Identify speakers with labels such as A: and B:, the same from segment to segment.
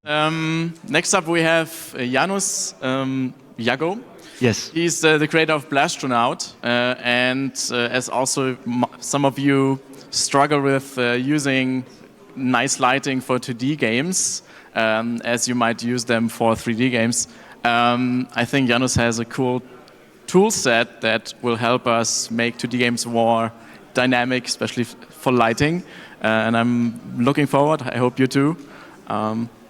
A: Next up we have Jaanus Jaggo.
B: Yes.
A: He's the creator of Blastronaut, and as also some of you struggle with using nice lighting for 2D games, as you might use them for 3D games, I think Jaanus has a cool tool set that will help us make 2D games more dynamic, especially for lighting. And I'm looking forward. I hope you too.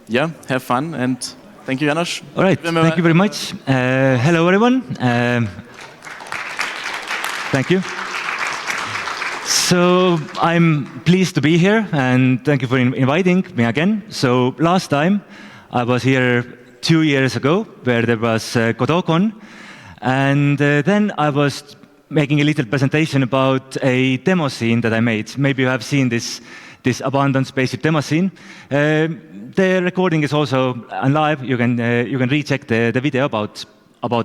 A: Yeah, have fun, and thank you, Jaanus.
B: All right, thank you very much. Hello, everyone. Thank you. So I'm pleased to be here, and thank you for inviting me again. So last time I was here 2 years ago, where there was GodotCon, and then I was making a little presentation about a demo scene that I made. Maybe you have seen this abandoned spaceship demo scene. The recording is also live. You can recheck the video about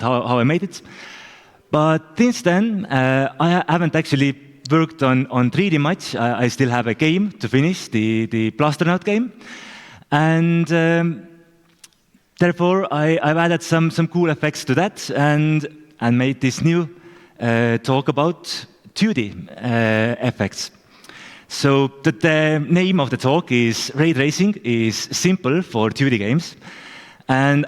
B: how I made it. But since then, I haven't actually worked on 3D much. I still have a game to finish, the Blastronaut game, and therefore I've added some cool effects to that and made this new talk about 2D effects. So the name of the talk is Raytracing is simple for 2D games, and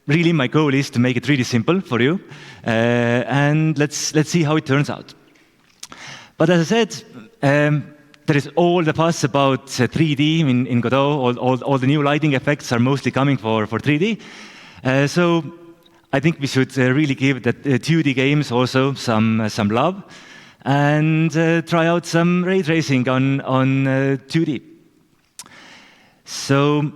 B: really my goal is to make it really simple for you, and let's see how it turns out. But as I said, there is all the fuss about 3D in Godot. All the new lighting effects are mostly coming for 3D. So I think we should really give the 2D games also some love, and try out some ray tracing on 2D. So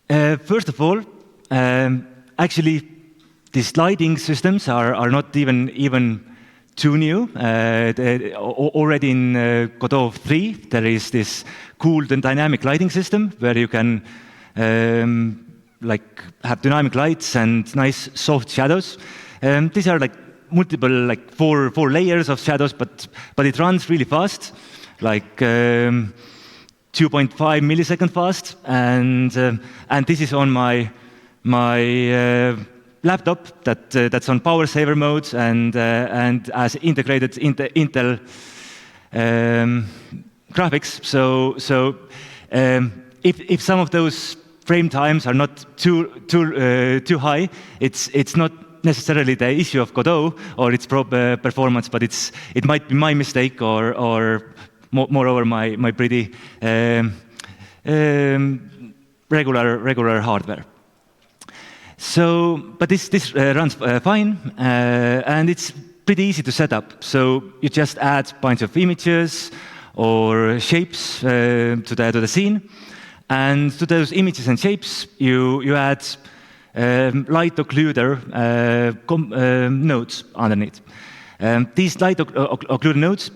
B: first of all, actually these lighting systems are not even too new. Already in Godot 3 there is this cool dynamic lighting system where you can like have dynamic lights and nice soft shadows. These are like multiple, like four layers of shadows, but it runs really fast, like 2.5 millisecond fast, and this is on my laptop that's on power saver mode and as integrated Intel graphics. So if some of those frame times are not too high, it's not necessarily the issue of Godot or its performance, but it might be my mistake or moreover my pretty regular hardware. So, but this runs fine, and it's pretty easy to set up. So you just add a bunch of images or shapes to the scene, and to those images and shapes you add light occluder nodes underneath. These light occluder nodes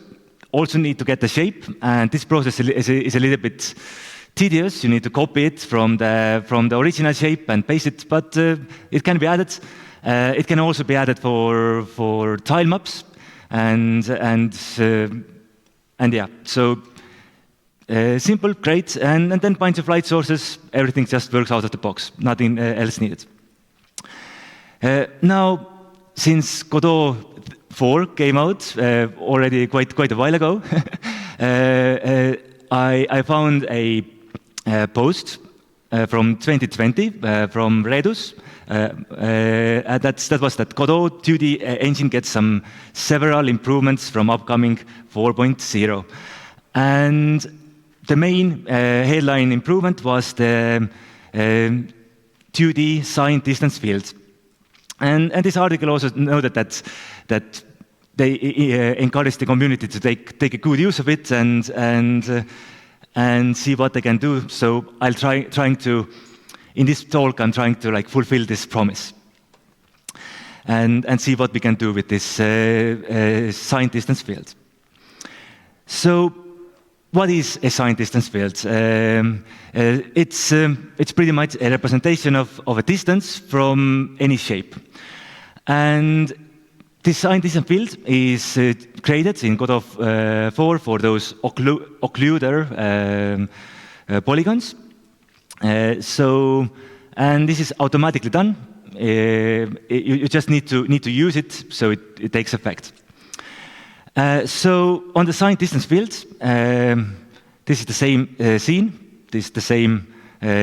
B: also need to get the shape, and this process is a little bit tedious. You need to copy it from the original shape and paste it, but it can be added. It can also be added for tile maps, and yeah. So simple, great, and then bunch of light sources. Everything just works out of the box. Nothing else needed. Now, since Godot 4 came out already quite a while ago, I found a post from 2020 from Redus. That was that Godot 2D engine gets several improvements from upcoming 4.0, and the main headline improvement was the 2D sign distance field. And this article also noted that they encourage the community to take a good use of it and see what they can do. So in this talk, I'm trying to like fulfill this promise and see what we can do with this sign distance field. So what is a sign distance field? It's pretty much a representation of a distance from any shape. And this sign distance field is created in Godot 4 for those occluder polygons. And this is automatically done. You just need to use it so it takes effect. So on the signed distance field, this is the same scene. This is the same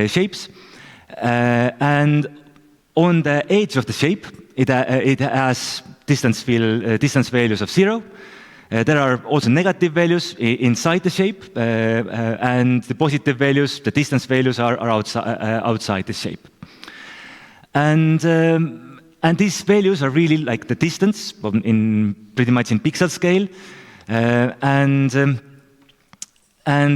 B: shapes. And on the edge of the shape, it has distance values of 0. There are also negative values inside the shape, and the positive values, the distance values, are outside the shape. And these values are really like the distance pretty much in pixel scale, and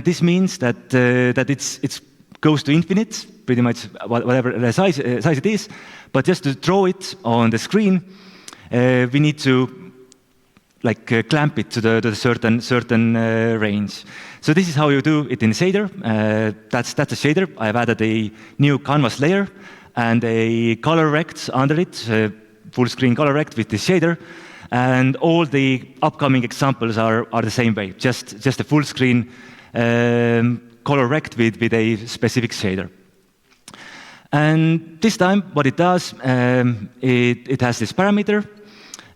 B: this means that it goes to infinite, pretty much whatever the size it is. But just to draw it on the screen, we need to clamp it to the certain range. So this is how you do it in shader. That's a shader. I've added a new canvas layer and a color rect under it, full screen color rect with this shader. And all the upcoming examples are the same way, just a full screen color rect with a specific shader. And this time, what it does, it has this parameter.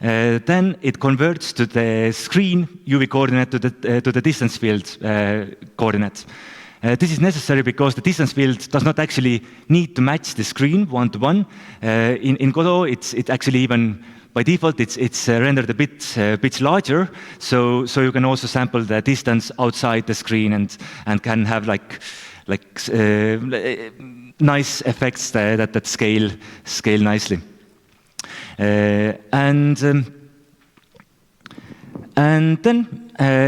B: Then it converts to the screen UV coordinate to the distance field coordinate. This is necessary because the distance field does not actually need to match the screen one-to-one. In Godot, it actually even by default it's rendered a bit larger, so you can also sample the distance outside the screen and can have nice effects that scale nicely. And then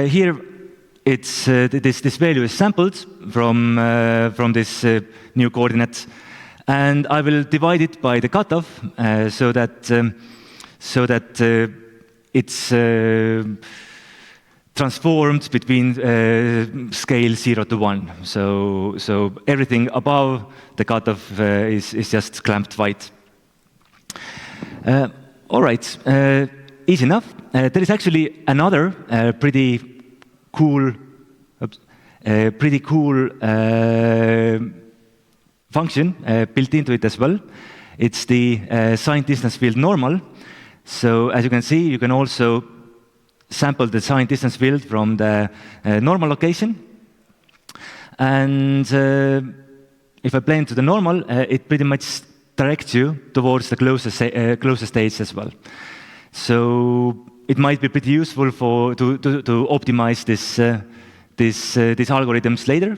B: here it's this value is sampled from this new coordinate, and I will divide it by the cutoff so that it's transformed between scale 0 to 1. So everything above the cutoff is just clamped white. All right, easy enough. There is actually another pretty cool function built into it as well. It's the signed distance field normal. So as you can see, you can also sample the signed distance field from the normal location. And if I plane to the normal, it pretty much directs you towards the closest stage as well. So it might be pretty useful to optimize these algorithms later,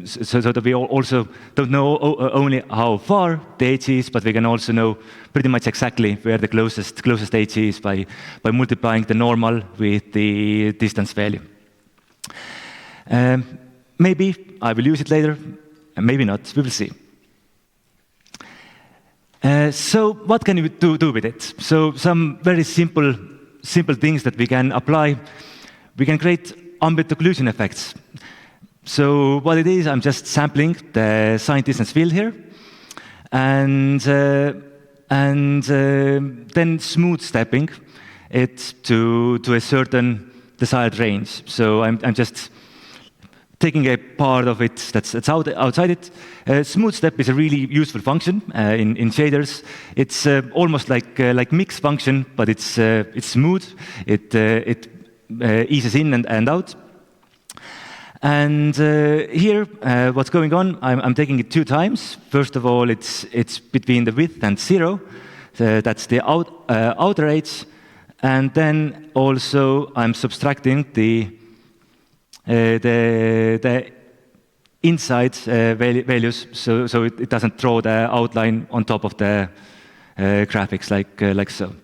B: so that we also don't know only how far the edge is, but we can also know pretty much exactly where the closest edge is by multiplying the normal with the distance value. Maybe I will use it later, and maybe not. We will see. So what can we do with it? So some very simple things that we can apply. We can create ambient occlusion effects. So what it is, I'm just sampling the signed distance field here, and then smooth stepping it to a certain desired range. So I'm just taking a part of it that's outside it. Smooth step is a really useful function in shaders. It's almost like mix function, but it's smooth. It eases in and out. And here, what's going on? I'm taking it 2 times. First of all, it's between the width and 0. That's the outer edge, and then also I'm subtracting the inside values, so it doesn't draw the outline on top of the graphics like so,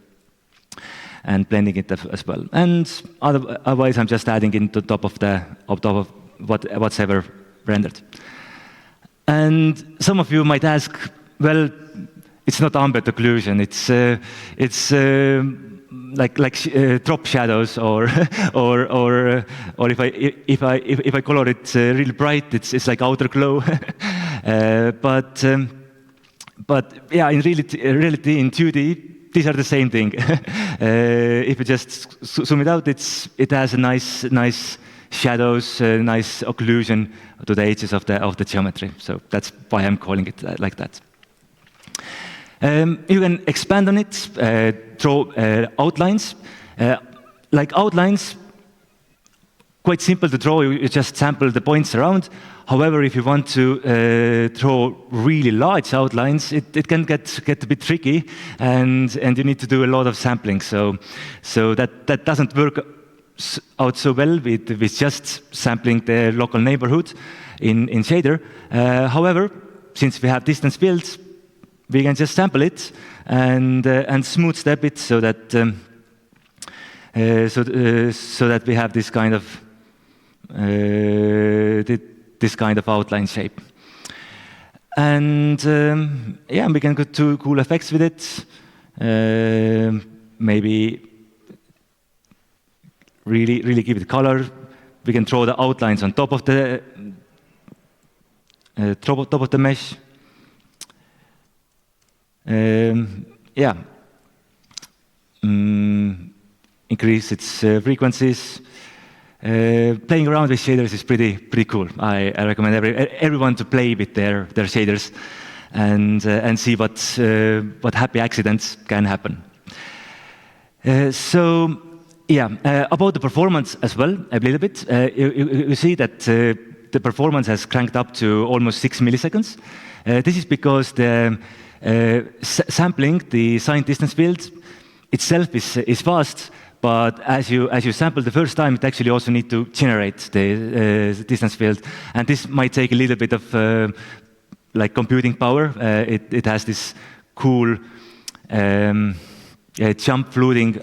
B: and blending it as well. And otherwise, I'm just adding it to top of what's ever rendered. And some of you might ask, well, it's not ambient occlusion. It's like drop shadows, or if I color it really bright, it's like outer glow. But yeah, in reality in 2D, these are the same thing. If you just zoom it out, it has a nice shadows, nice occlusion to the edges of the geometry. So that's why I'm calling it like that. You can expand on it, draw outlines. Like outlines, quite simple to draw. You just sample the points around. However, if you want to draw really large outlines, it can get a bit tricky, and you need to do a lot of sampling. So that doesn't work out so well with just sampling the local neighborhood in shader. However, since we have distance fields, we can just sample it and smooth step it so that so that we have this kind of outline shape. And yeah, we can get two cool effects with it. Maybe really give it color. We can draw the outlines on top of the mesh. Yeah. Increase its frequencies. Playing around with shaders is pretty cool. I recommend everyone to play with their shaders and see what happy accidents can happen. So yeah, about the performance as well a little bit. You see that the performance has cranked up to almost 6 milliseconds. This is because the sampling the signed distance field itself is fast. But as you sample the first time, it actually also need to generate the distance field, and this might take a little bit of like computing power. It has this cool jump floating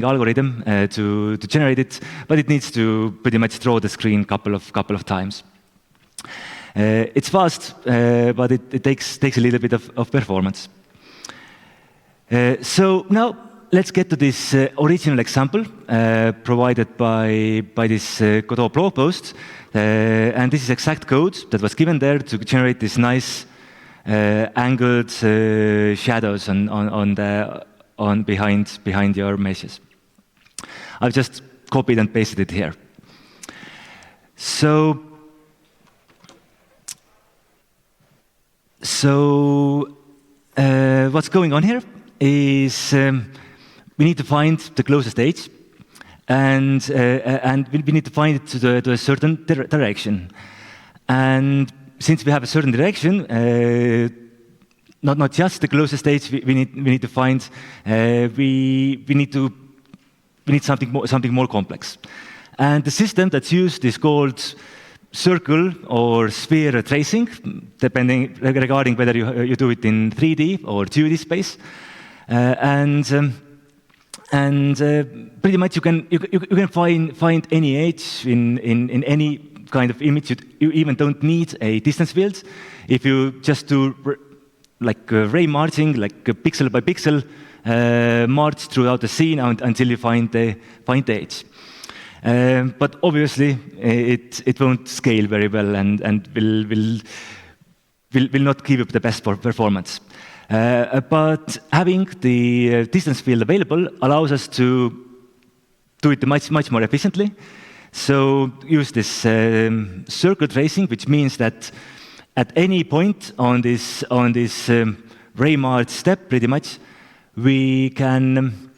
B: algorithm to generate it, but it needs to pretty much draw the screen couple of times. It's fast, but it takes a little bit of performance. So now, let's get to this original example provided by this Godot blog post. And this is exact code that was given there to generate this nice angled shadows on behind your meshes. I've just copied and pasted it here. So what's going on here is we need to find the closest edge, and we need to find it to a certain direction. And since we have a certain direction, not just the closest edge, we need to find. We need something more complex. And the system that's used is called circle or sphere tracing, regarding whether you do it in 3D or 2D space. And pretty much you can find any edge in any kind of image. You even don't need a distance field. If you just do like Raymarching, like pixel by pixel march throughout the scene until you find the edge. But obviously it won't scale very well and will not give you the best performance. But having the distance field available allows us to do it much more efficiently. So use this circle tracing, which means that at any point on this Raymarch step, pretty much, we can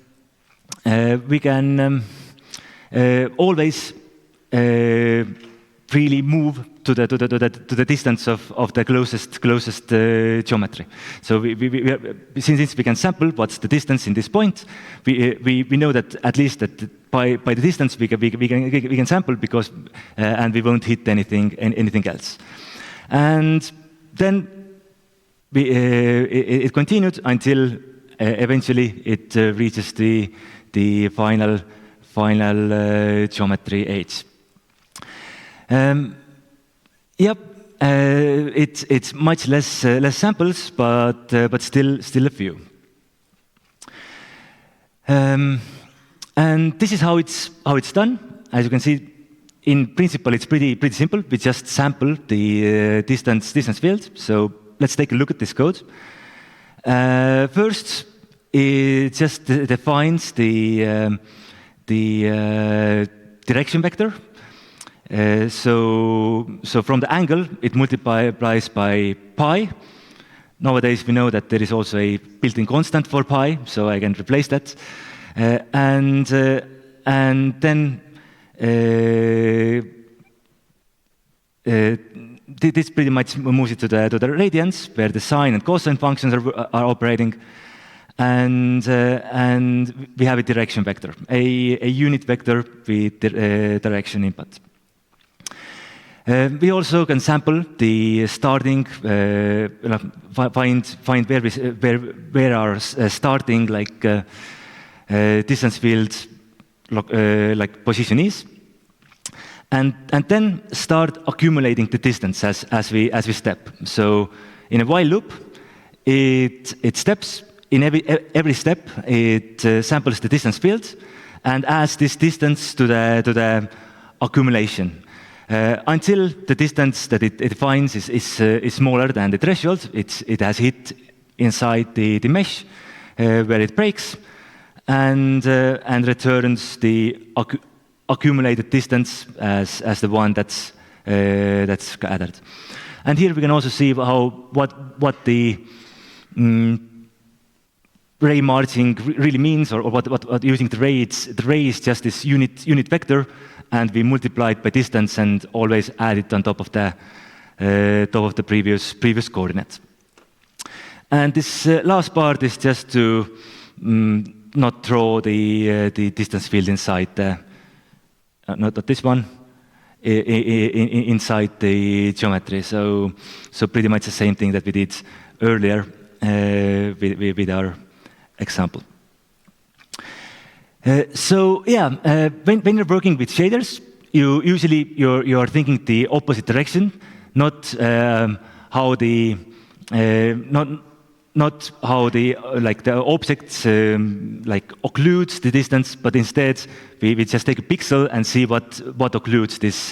B: always freely move to the distance of the closest geometry. So since we can sample what's the distance in this point, we know that at least that by the distance we can sample because and we won't hit anything else. And then it continued until eventually it reaches the final geometry edge. Yep, it's much less samples, but still a few. And this is how it's done. As you can see, in principle, it's pretty simple. We just sample the distance field. So let's take a look at this code. First, it just defines the direction vector. So from the angle, it multiplies by pi. Nowadays, we know that there is also a built-in constant for pi, so I can replace that. And then this pretty much moves it to the radiance, where the sine and cosine functions are operating. And we have a direction vector, a unit vector with direction input. We also can sample the starting, find where our starting distance field position is, and then start accumulating the distance as we step. So in a while loop, it steps. In every step, it samples the distance field and adds this distance to the accumulation. Until the distance that it defines is smaller than the threshold, it has hit inside the mesh where it breaks, and returns the accumulated distance as the one that's gathered. And here we can also see what the Raymarching really means, or what using the ray. The ray is just this unit vector, and we multiply it by distance and always add it on top of the previous coordinate. And this last part is just to not draw the distance field inside not this one, inside the geometry. So pretty much the same thing that we did earlier with our example. When you're working with shaders, you're thinking the opposite direction, not how the object occludes the distance, but instead we just take a pixel and see what occludes this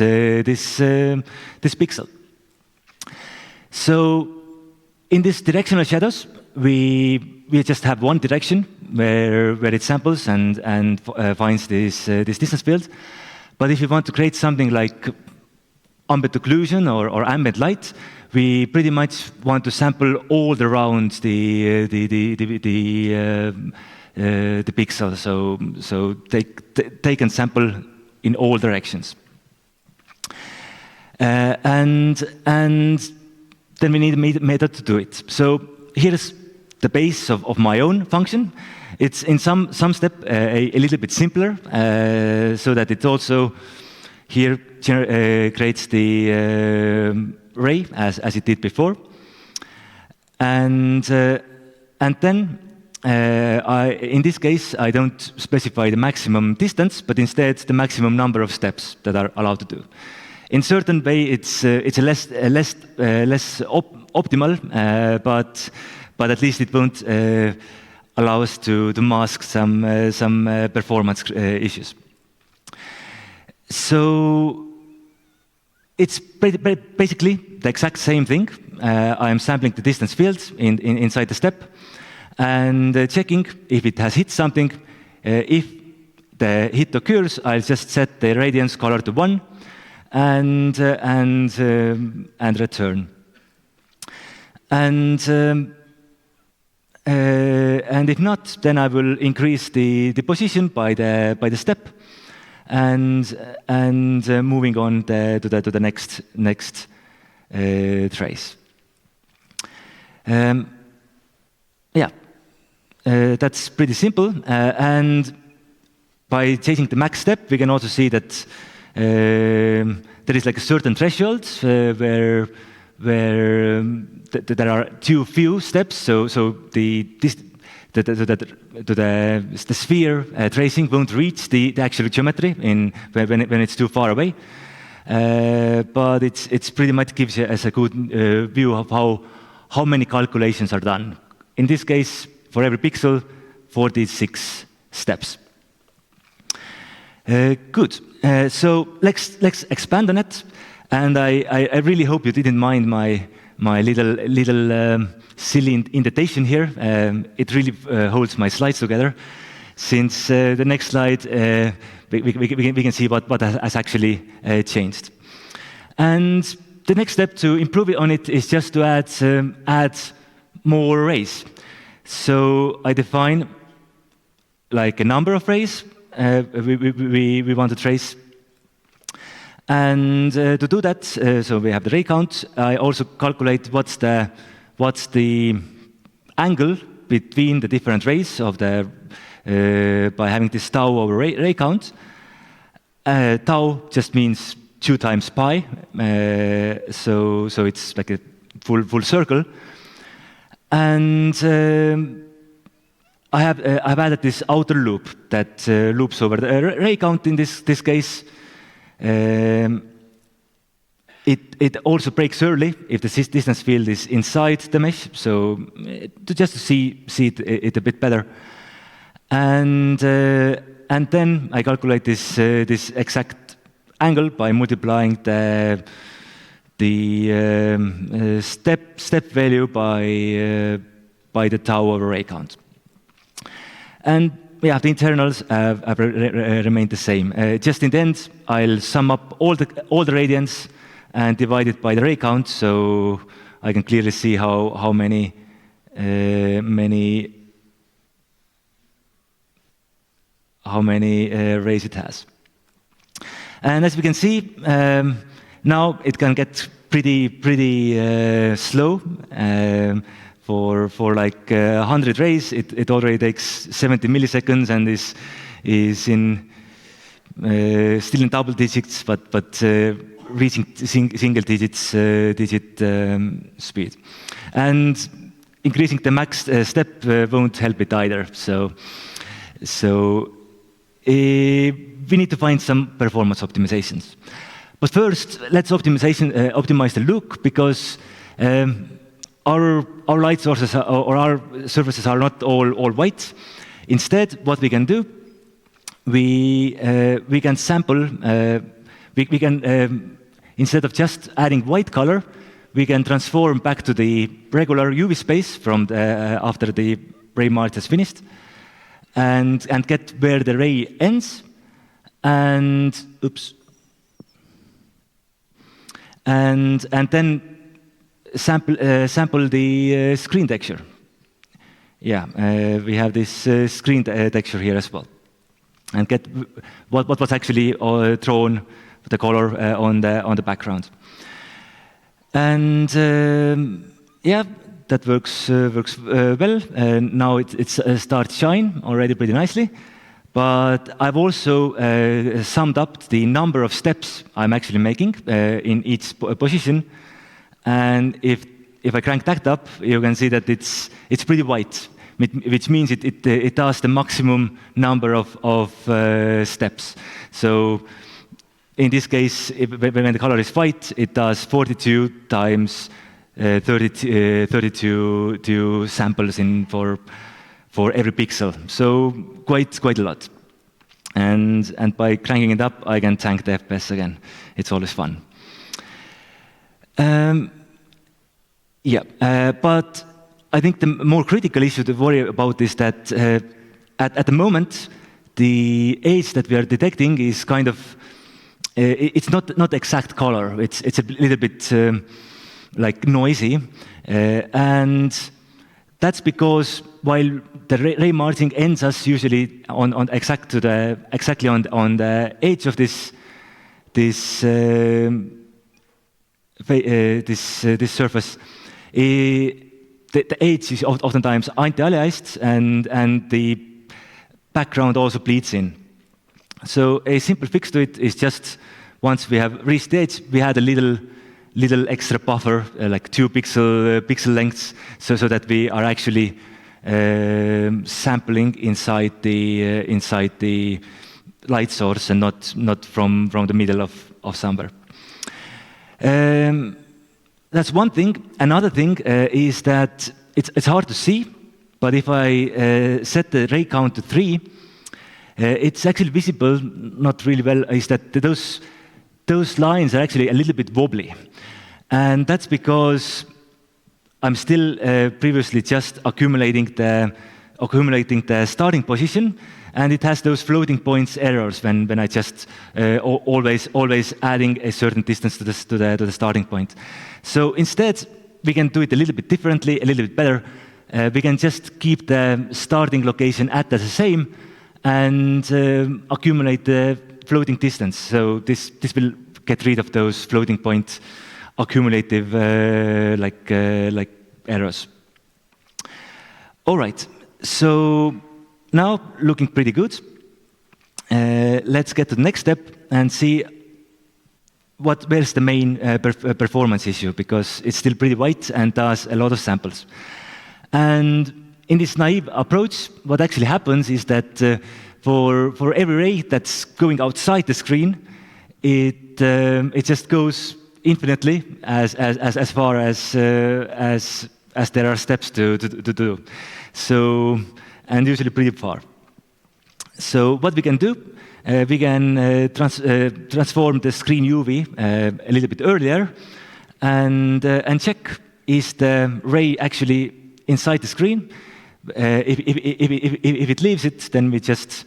B: pixel. So in these directional shadows, we just have one direction where it samples and finds this distance field. But if you want to create something like ambient occlusion or ambient light, we pretty much want to sample all around the pixel. So take and sample in all directions. And then we need a method to do it. So here's the base of my own function. It's in some step a little bit simpler, so that it also here creates the ray as it did before, and then in this case I don't specify the maximum distance, but instead the maximum number of steps that are allowed to do. In certain way, it's less optimal, but at least it won't allow us to mask some performance issues. So it's basically the exact same thing. I am sampling the distance field inside the step and checking if it has hit something. If the hit occurs, I'll just set the radiance color to 1 and return. And if not, then I will increase the position by the step, and moving on to the next trace. That's pretty simple. And by changing the max step, we can also see that there is like a certain threshold where there are too few steps. So the sphere tracing won't reach the actual geometry when it's too far away. But it's pretty much gives you as a good view of how many calculations are done. In this case, for every pixel, 46 steps. Good. So let's expand on it. And I really hope you didn't mind my little silly indentation here. It really holds my slides together. Since the next slide, we can see what has actually changed. And the next step to improve it on it is just to add more rays. So I define like a number of rays we want to trace. And to do that, so we have the ray count. I also calculate what's the angle between the different rays of the by having this tau over ray count. Tau just means 2 times pi, so it's like a full circle. And I've added this outer loop that loops over the ray count in this case. It also breaks early if the distance field is inside the mesh, so just to see it a bit better. And then I calculate this exact angle by multiplying the step value by the tau over ray count. And yeah, the internals have remained the same. Just in the end, I'll sum up all the radiance and divide it by the ray count, so I can clearly see how many rays it has. And as we can see, now it can get pretty slow. For like 100 rays, it already takes 70 milliseconds and is in still in double digits, but reaching single digit speed. And increasing the max step won't help it either. So we need to find some performance optimizations. But first, let's optimize the look, because our light sources or our surfaces are not all white. Instead, what we can do, we can sample. We can instead of just adding white color, we can transform back to the regular UV space from after the Raymarch has finished, and get where the ray ends, and then sample the screen texture. Yeah, we have this screen texture here as well, and get what was actually drawn, the color on the background. And yeah, that works well. Now it starts shine already pretty nicely. But I've also summed up the number of steps I'm actually making in each position. And if I crank that up, you can see that it's pretty white, which means it does the maximum number of steps. So in this case, when the color is white, it does 42 times 32 samples for every pixel. So quite a lot. And by cranking it up, I can tank the FPS again. It's always fun. But I think the more critical issue to worry about is that at the moment, the age that we are detecting is kind of, it's not exact color. It's a little bit like noisy. And that's because while the Raymarching ends us usually exactly on the edge of this surface, the edge is oftentimes anti-aliased, and the background also bleeds in. So a simple fix to it is just, once we have reached the edge, we add a little extra buffer, like 2 pixel lengths, so that we are actually sampling inside the light source and not from the middle of somewhere. That's one thing. Another thing is that it's hard to see, but if I set the ray count to 3, it's actually visible, not really well, is that those lines are actually a little bit wobbly. And that's because I'm still previously just accumulating the accumulating the starting position, and it has those floating points errors when I just always adding a certain distance to the starting point. So instead, we can do it a little bit differently, a little bit better. We can just keep the starting location at the same and accumulate the floating distance. So this will get rid of those floating point accumulative like errors. All right, so now looking pretty good. Let's get to the next step and see where's the main performance issue, because it's still pretty white and does a lot of samples. And in this naive approach, what actually happens is that for every ray that's going outside the screen, it just goes infinitely as far as there are steps to do. So, and usually pretty far. So what we can do, we can transform the screen UV a little bit earlier and check is the ray actually inside the screen. If it leaves it, then we just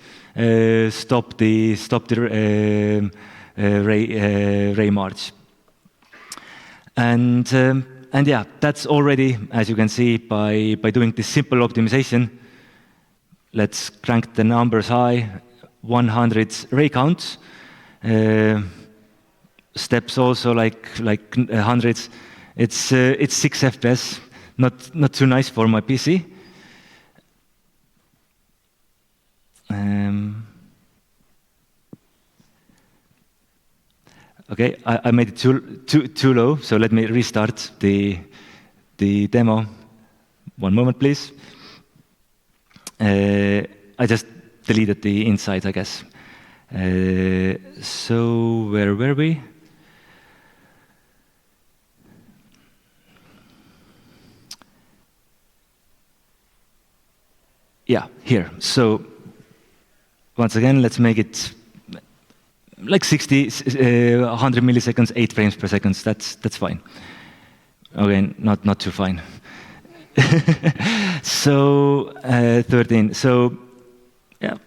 B: stop the ray march. And yeah, that's already, as you can see, by doing this simple optimization. Let's crank the numbers high, 100 ray counts. Steps also like hundreds. It's 6 FPS, not too nice for my PC. Okay, I made it too low, so let me restart the demo. One moment, please. I just deleted the insight, I guess. So where were we? Yeah, here. So once again, let's make it like 100 milliseconds, 8 frames per second. That's fine. Okay, not too fine. So 13. So yeah,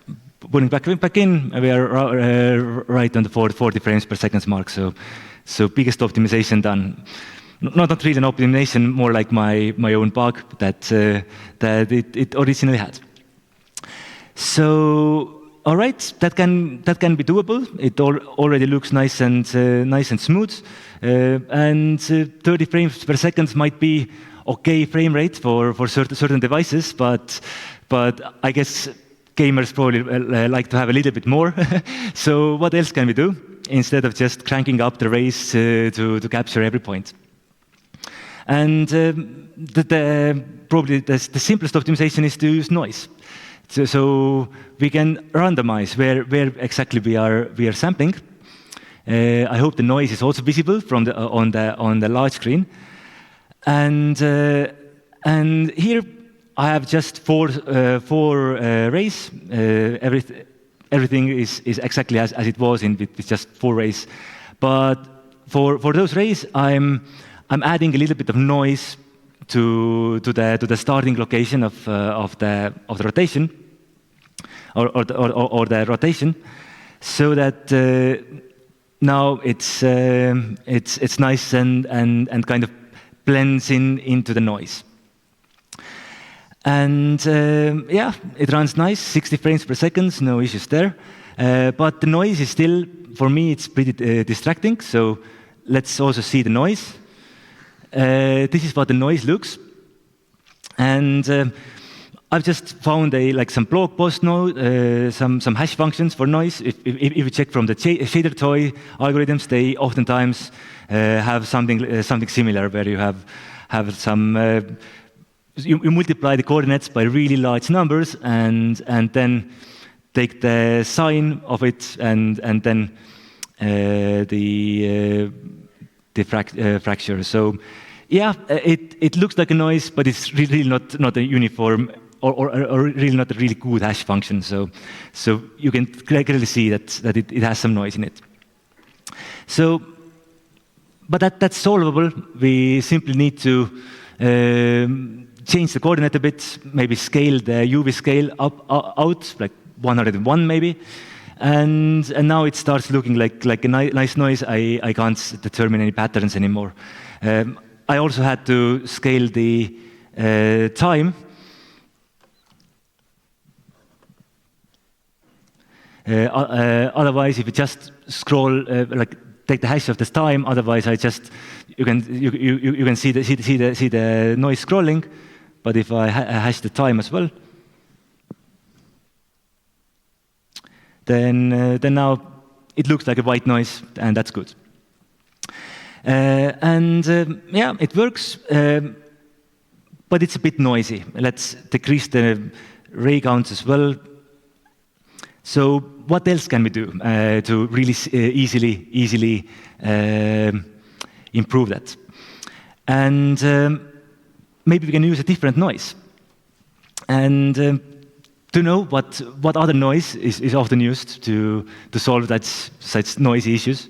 B: putting back in, we are right on the 40 frames per second mark. So biggest optimization done. Not really an optimization, more like my own bug that it originally had. So all right, that can be doable. It already looks nice and smooth, and 30 frames per second might be okay frame rate for certain devices, but I guess gamers probably like to have a little bit more. So what else can we do instead of just cranking up the rays to capture every point? And probably the simplest optimization is to use noise. So we can randomize where exactly we are sampling. I hope the noise is also visible from on the large screen. And here I have just four rays. Everything is exactly as it was with just 4 rays. But for those rays, I'm adding a little bit of noise to the starting location of the rotation or the rotation, so that now it's nice and kind of blends into the noise. And yeah, it runs nice, 60 frames per second, no issues there. But the noise is still, for me, it's pretty distracting. So let's also see the noise. This is what the noise looks. And I've just found some blog post node, some hash functions for noise. If you check from the shader toy algorithms, they oftentimes have something similar, where you have some you multiply the coordinates by really large numbers and then take the sign of it and then the fracture. So yeah, it looks like a noise, but it's really not a uniform or really not a really good hash function. So you can clearly see that it has some noise in it. So, but that's solvable. We simply need to change the coordinate a bit, maybe scale the UV scale out, like 101 maybe. And now it starts looking like a nice noise. I can't determine any patterns anymore. I also had to scale the time. Otherwise, if you just scroll, take the hash of this time. Otherwise, you can see the noise scrolling. But if I hash the time as well, then now it looks like a white noise, and that's good. Yeah, it works, but it's a bit noisy. Let's decrease the ray counts as well. So what else can we do to really easily improve that? And maybe we can use a different noise. And to know what other noise is often used to solve such noisy issues.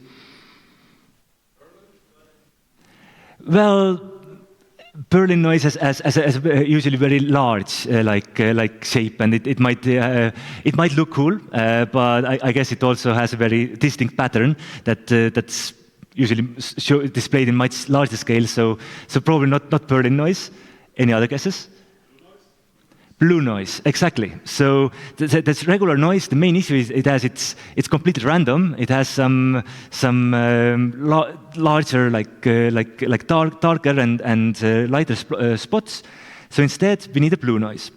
B: Well, Berlin noise has usually very large like shape, and it might look cool, but I guess it also has a very distinct pattern that's usually displayed in much larger scale. So probably not Berlin noise. Any other guesses? Blue noise, exactly. So that's regular noise. The main issue is it's completely random. It has some larger like darker and lighter spots. So instead we need a blue noise.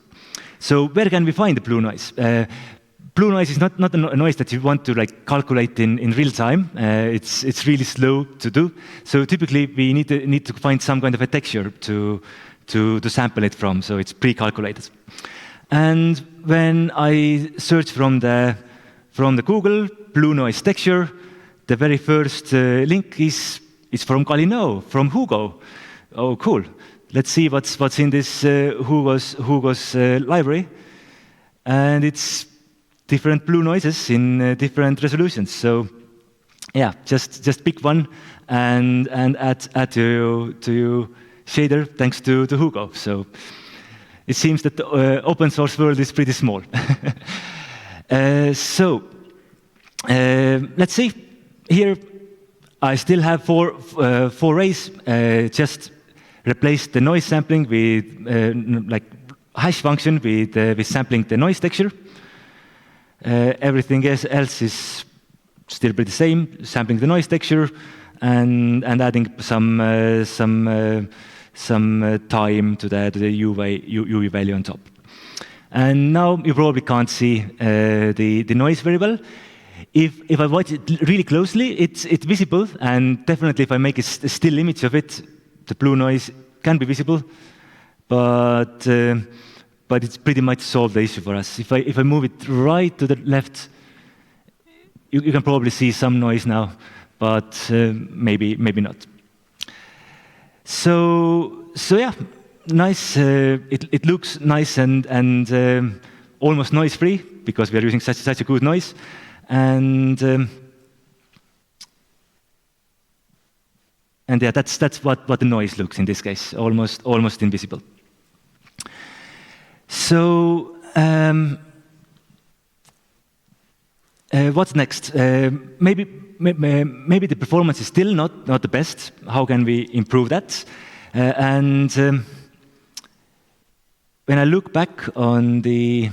B: So where can we find the blue noise? Blue noise is not a noise that you want to calculate in real time. It's really slow to do. So typically we need to find some kind of a texture to sample it from, so it's pre-calculated. And when I search from the Google blue noise texture, the very first link is from Galileo, from Hugo. Oh, cool! Let's see what's in this Hugo's library, and it's different blue noises in different resolutions. So yeah, just pick one and add to your shader thanks to Hugo. So it seems that the open source world is pretty small. Let's see. Here I still have four rays. Just replace the noise sampling with hash function with sampling the noise texture. Everything else is still pretty the same. Sampling the noise texture and adding some time to the UV value on top. And now you probably can't see the noise very well. If I watch it really closely, it's visible, and definitely if I make a still image of it, the blue noise can be visible, but it's pretty much solved the issue for us. If I move it right to the left, you can probably see some noise now, but maybe not. So yeah, nice. It looks nice and almost noise-free because we are using such a good noise, and yeah, that's what the noise looks in this case, almost invisible. So what's next? Maybe the performance is still not the best. How can we improve that? And when I look back on the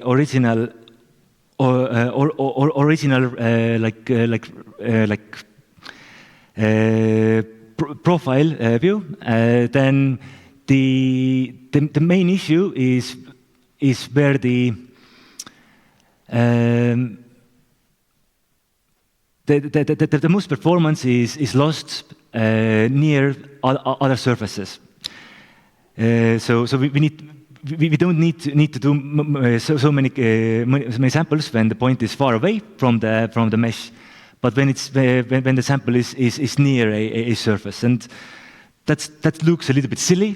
B: original profile view, then the main issue is where the most performance is lost near other surfaces. So we don't need to do so many samples when the point is far away from the mesh, but when the sample is near a surface, and that looks a little bit silly.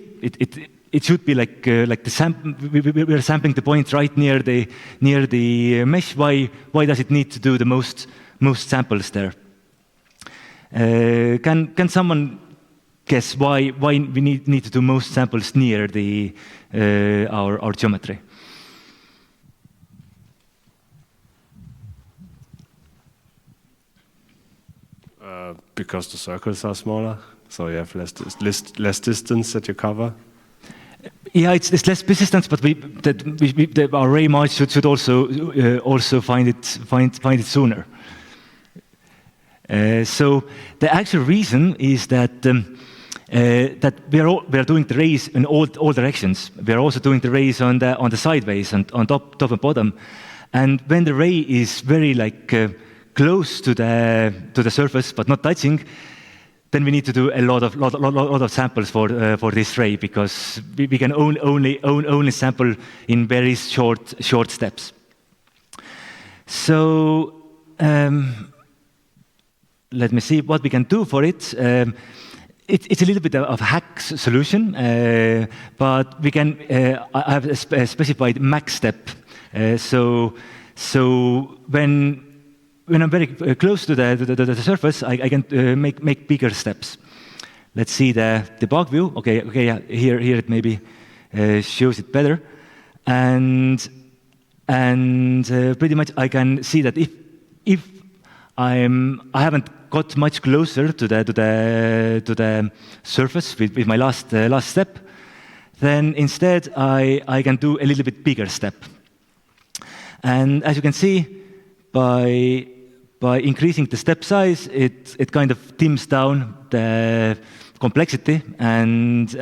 B: it should be like we're sampling the point right near the mesh. Why does it need to do the most samples there? Can someone guess why we need to do most samples near our geometry?
C: Because the circles are smaller, so you have less distance that you cover.
B: Yeah, it's less distance, but our Raymarch should also find it sooner. So the actual reason is that that we are doing the rays in all directions. We are also doing the rays on the sideways and on top and bottom. And when the ray is very close to the surface but not touching, then we need to do a lot of samples for this ray, because we can only sample in very short steps. So let me see what we can do for it. It's a little bit of a hack solution, but we can. I have a specified max step. So when I'm very close to the surface, I can make bigger steps. Let's see the debug view. Okay, yeah, here it maybe shows it better, and pretty much I can see that if I haven't got much closer to the surface with my last step, then instead I can do a little bit bigger step. And as you can see, by increasing the step size, it kind of dims down the complexity, and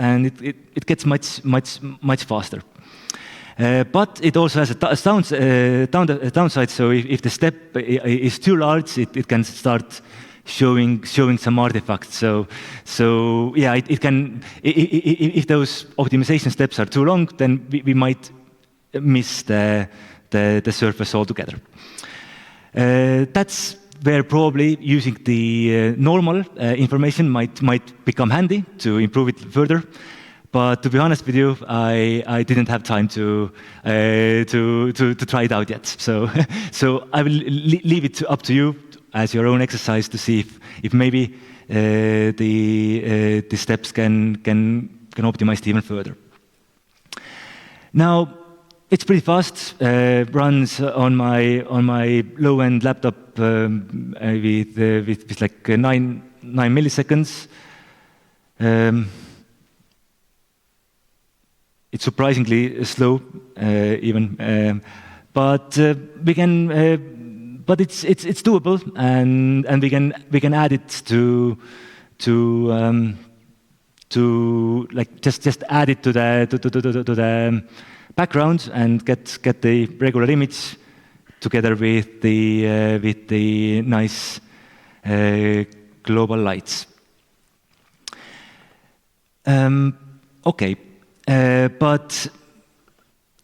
B: it gets much faster. But it also has a downside. So if the step is too large, it can start showing some artifacts. So yeah, it can. If those optimization steps are too long, then we might miss the surface altogether. That's where probably using the normal information might become handy to improve it further. But to be honest with you, I didn't have time to try it out yet. So I will leave it up to you as your own exercise to see if maybe the steps can optimize it even further. Now it's pretty fast. Runs on my low-end laptop with like 9 milliseconds. It's surprisingly slow, even, but we can. But it's doable, and we can add it to like just add it to the background and get the regular image together with the nice global lights. Okay. But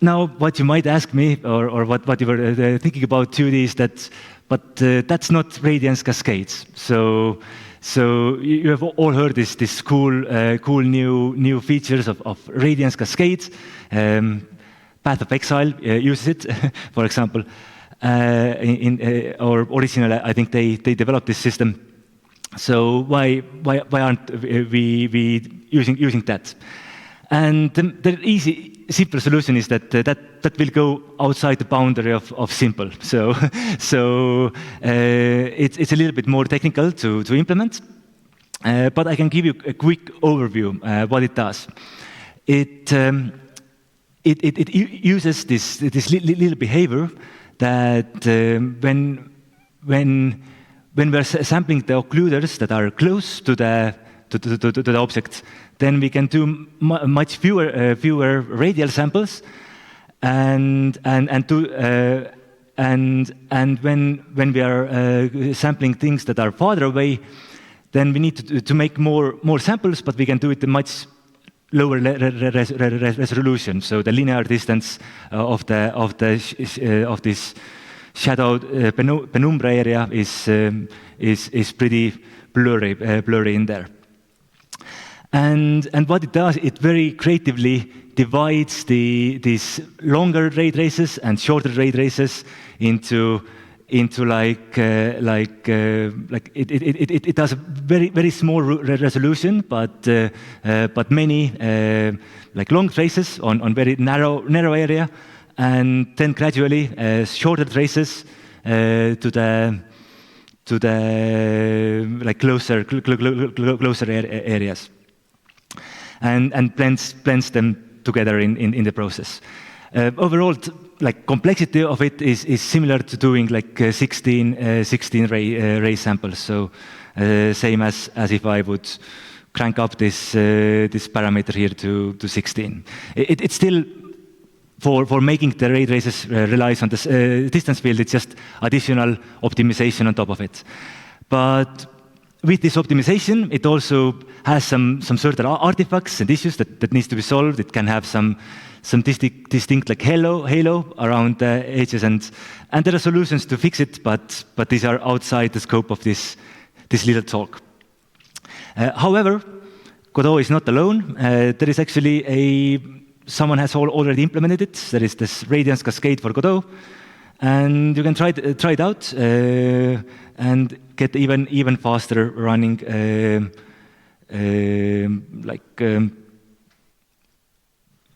B: now, what you might ask me, or what you were thinking about 2D is that, but that's not Radiance cascades. So you have all heard this cool new features of Radiance cascades. Path of Exile uses it, for example. Or originally, I think they developed this system. So why aren't we using that? And the simple solution is that will go outside the boundary of simple. So it's a little bit more technical to implement, but I can give you a quick overview what it does. It uses this little behavior that when we're sampling the occluders that are close to the object, then we can do much fewer radial samples, and when we are sampling things that are farther away, then we need to make more samples, but we can do it at much lower resolution. So the linear distance of this shadow penumbra area is pretty blurry in there. And what it does, it very creatively divides these longer ray traces and shorter ray traces into like it does a very small resolution, but many like long traces on very narrow area, and then gradually shorter traces to the like closer areas, and blends them together in the process. Overall, like complexity of it is similar to doing like 16 ray samples. So same as if I would crank up this parameter here to 16. It's still for making the ray traces relies on this distance field. It's just additional optimization on top of it. But with this optimization, it also has some certain artifacts and issues that needs to be solved. It can have some distinct like halo around the edges, and there are solutions to fix it, but these are outside the scope of this little talk. However, Godot is not alone. There is actually someone has already implemented it. There is this Radiance cascade for Godot, and you can try it out and get even faster running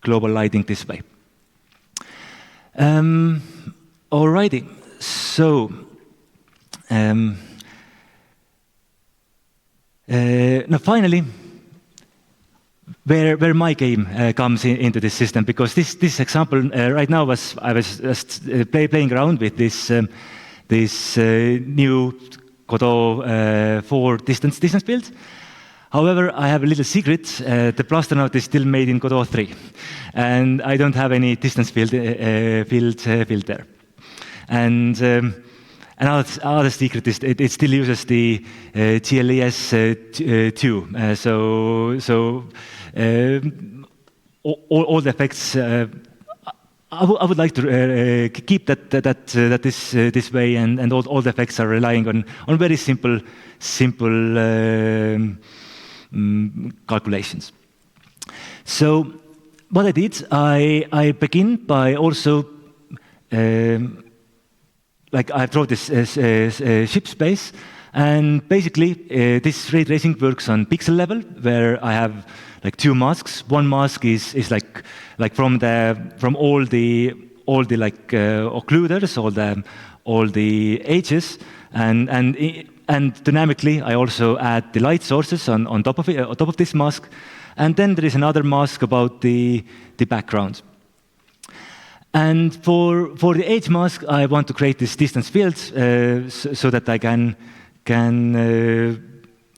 B: global lighting this way. Alrighty, so now finally, where my game comes into this system, because this example right now I was just playing around with this new Godot 4 distance build. However, I have a little secret. The Blastronaut is still made in Godot 3, and I don't have any distance field there. And another secret is it still uses the GLES 2. So all the effects. I would like to keep that this way, and all the effects are relying on very simple calculations. So what I did, I begin by also like I draw this ship space, and basically this ray tracing works on pixel level, where I have like two masks. One mask is like from all the like occluders, all the edges, and dynamically I also add the light sources on top of this mask, and then there is another mask about the background. And for the edge mask, I want to create this distance field so that I can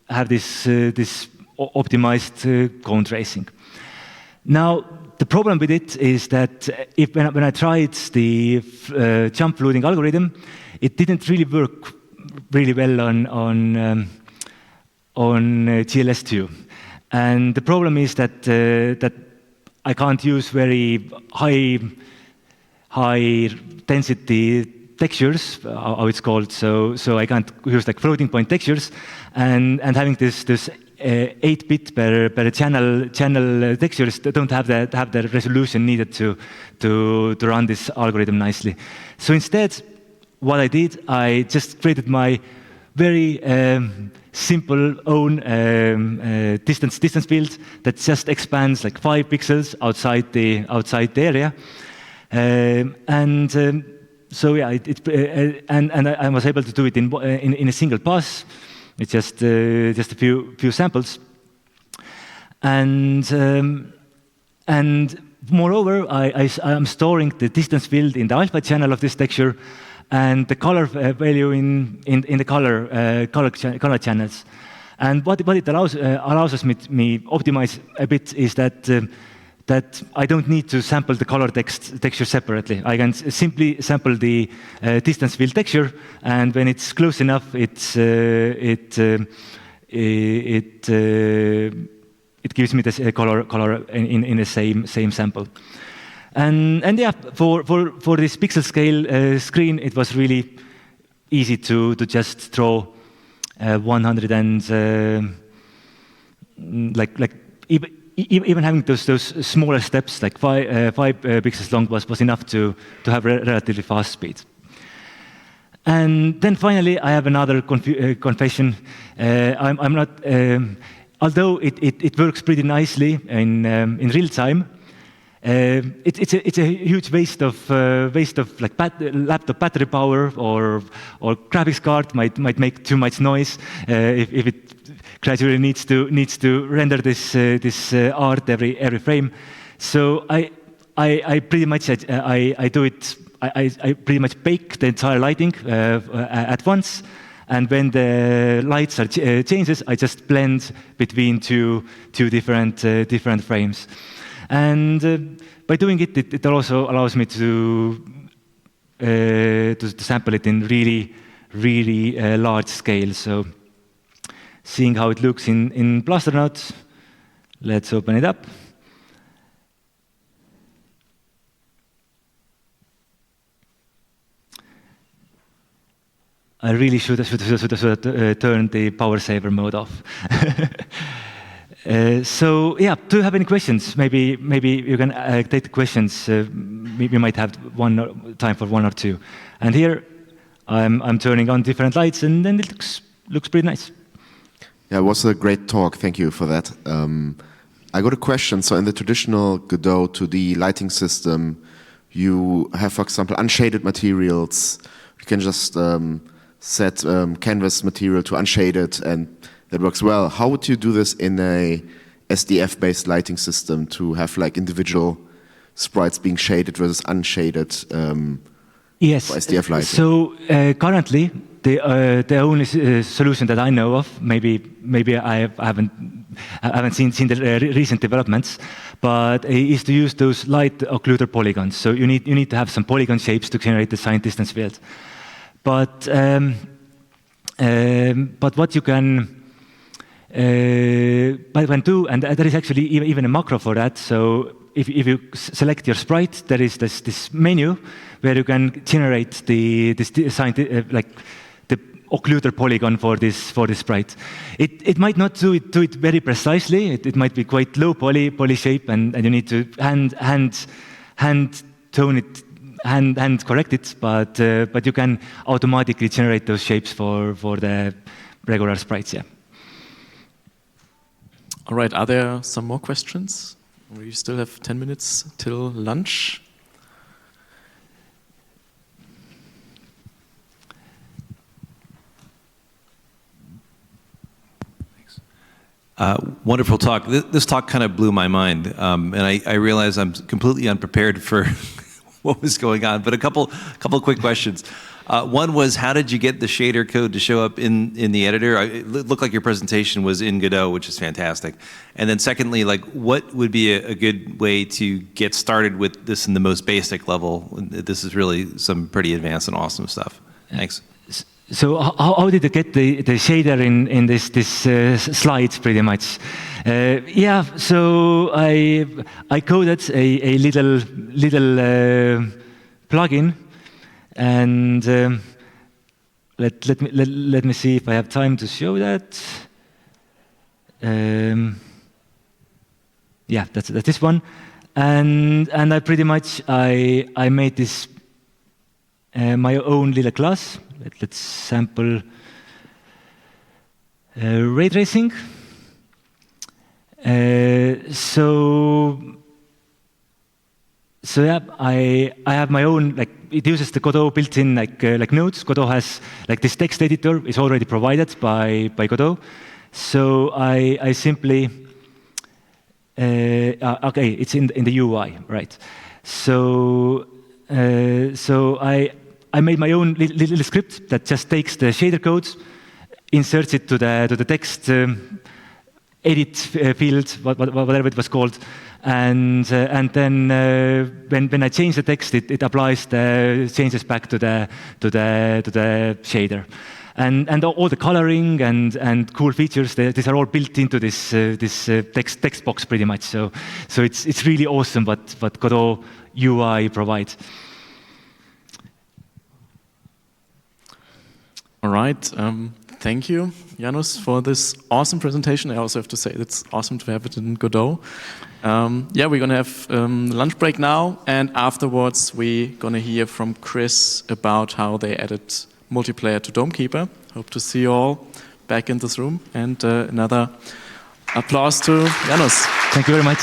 B: have this optimized cone tracing. Now, the problem with it is that when I tried the jump flooding algorithm, it didn't really work really well on GLS2. And the problem is that I can't use very high density textures, how it's called. So I can't use like floating point textures, and having this 8-bit per channel textures don't have the resolution needed to run this algorithm nicely. So instead, what I did, I just created my very simple own distance field that just expands like 5 pixels outside the area, so yeah, and I was able to do it in a single pass. It's just a few samples, and moreover, I'm storing the distance field in the alpha channel of this texture, and the color value in the color channels. And what it allows us me optimize a bit is that I don't need to sample the color texture separately. I can simply sample the distance field texture, and when it's close enough, it gives me the color in the same sample. And yeah, for this pixel scale screen, it was really easy to just draw 100 and like even having those smaller steps, like 5 pixels long, was enough to have relatively fast speed. And then finally, I have another confession. I'm not, although it works pretty nicely in real time. It's a huge waste of like laptop battery power, or graphics card might make too much noise if it gradually needs to render this art every frame. So I pretty much I do it. I pretty much bake the entire lighting at once, and when the lights are changes, I just blend between two different frames. And by doing it, it also allows me to sample it in really large scale. So, seeing how it looks in Blastronaut, let's open it up. I really should have turned the power saver mode off. So yeah, do you have any questions? Maybe you can take the questions. We might have time for one or two. And here, I'm turning on different lights, and then it looks pretty nice.
D: Yeah, it was a great talk. Thank you for that. I got a question. So in the traditional Godot 2D lighting system, you have, for example, unshaded materials. You can just set canvas material to unshaded, and that works well. How would you do this in a SDF-based lighting system to have like individual sprites being shaded versus unshaded
B: yes.
D: for SDF lighting?
B: So currently, the only solution that I know of, maybe I haven't seen the recent developments, but is to use those light occluder polygons. So you need to have some polygon shapes to generate the signed distance field. But what you can do, and there is actually even a macro for that. So if you select your sprite, there is this menu where you can generate the like the occluder polygon for this sprite. It might not do it very precisely. It might be quite low poly shape, and you need to hand tone it. Hand correct it, but you can automatically generate those shapes for the regular sprites. Yeah.
A: All right. Are there some more questions? We still have 10 minutes till lunch.
E: Wonderful talk. This talk kind of blew my mind, and I realize I'm completely unprepared for what was going on. But a couple quick questions. One was, how did you get the shader code to show up in the editor? It looked like your presentation was in Godot, which is fantastic. And then secondly, like, what would be a good way to get started with this in the most basic level? This is really some pretty advanced and awesome stuff. Thanks.
B: So how did you get the shader in this slides, pretty much? Yeah, so I coded a little plugin, and let me see if I have time to show that. Yeah, that's this one, and I pretty much I made this my own little class. Let's sample Raytracing. So yeah, I have my own, like, it uses the Godot built-in like nodes. Godot has like this text editor is already provided by Godot. So I simply okay, it's in the UI, right? So I made my own little script that just takes the shader codes, inserts it to the text edit field, whatever it was called, and then when I change the text, it applies the changes back to the shader, and all the coloring and cool features, these are all built into this text box pretty much. So it's really awesome what Godot UI provides.
A: All right. thank you, Jaanus, for this awesome presentation. I also have to say it's awesome to have it in Godot. Yeah, we're going to have lunch break now, and afterwards we're going to hear from Chris about how they added multiplayer to Domekeeper. Hope to see you all back in this room, and another applause to Jaanus.
B: Thank you very much.